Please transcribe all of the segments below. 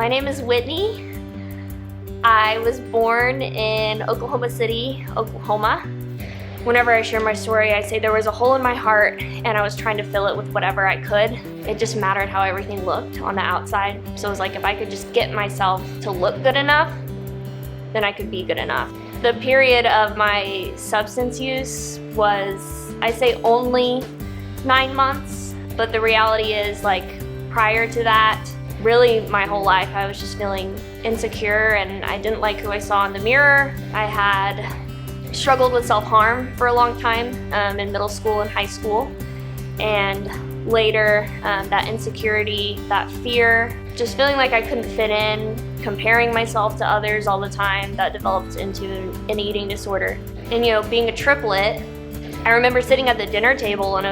My name is Whitney. I was born in Oklahoma City, Oklahoma. Whenever I share my story, I say there was a hole in my heart and I was trying to fill it with whatever I could. It just mattered how everything looked on the outside. So it was like if I could just get myself to look good enough, then I could be good enough. The period of my substance use was, I say only 9 months, but the reality is like prior to that, really my whole life I was just feeling insecure and I didn't like who I saw in the mirror. I had struggled with self-harm for a long time in middle school and high school, and later that insecurity, that fear, just feeling like I couldn't fit in, comparing myself to others all the time, that developed into an eating disorder. And being a triplet, I remember sitting at the dinner table and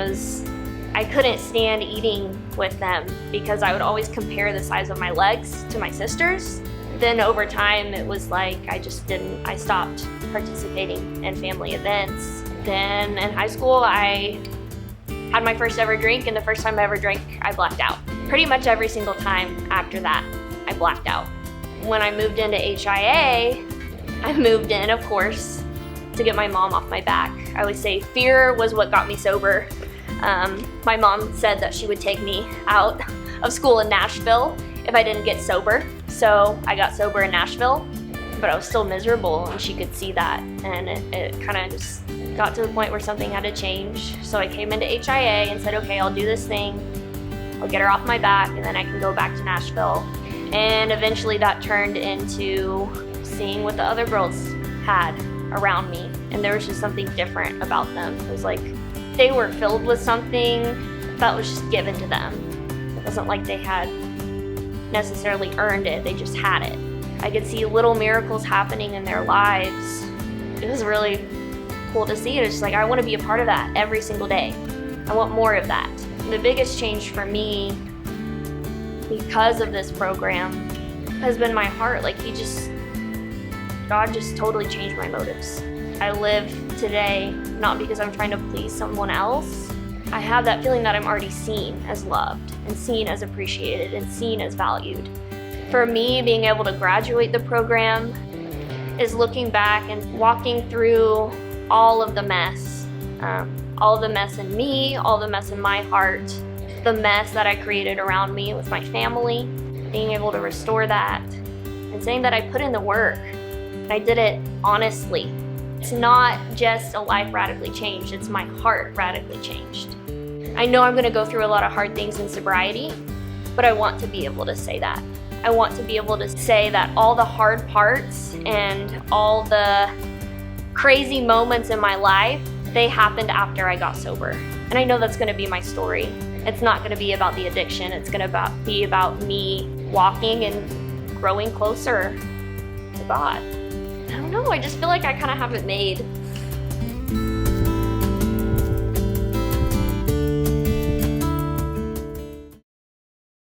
I couldn't stand eating with them because I would always compare the size of my legs to my sisters. Then over time, it was like I stopped participating in family events. Then in high school, I had my first ever drink, and the first time I ever drank, I blacked out. Pretty much every single time after that, I blacked out. When I moved into HIA, I moved in, of course, to get my mom off my back. I always say fear was what got me sober. My mom said that she would take me out of school in Nashville if I didn't get sober. So I got sober in Nashville, but I was still miserable and she could see that. And it kind of just got to the point where something had to change. So I came into HIA and said, okay, I'll do this thing. I'll get her off my back and then I can go back to Nashville. And eventually that turned into seeing what the other girls had around me. And there was just something different about them. It was like they were filled with something that was just given to them. It wasn't like they had necessarily earned it, they just had it. I could see little miracles happening in their lives. It was really cool to see. It's just like I want to be a part of that every single day. I want more of that. The biggest change for me because of this program has been my heart. Like God just totally changed my motives. I live today not because I'm trying to please someone else. I have that feeling that I'm already seen as loved and seen as appreciated and seen as valued. For me, being able to graduate the program is looking back and walking through all of the mess. All of the mess in me, all the mess in my heart, the mess that I created around me with my family, being able to restore that and saying that I put in the work and I did it honestly. It's not just a life radically changed, it's my heart radically changed. I know I'm gonna go through a lot of hard things in sobriety, but I want to be able to say that. I want to be able to say that all the hard parts and all the crazy moments in my life, they happened after I got sober. And I know that's gonna be my story. It's not gonna be about the addiction, it's gonna be about me walking and growing closer to God. I don't know, I just feel like I kind of have it made.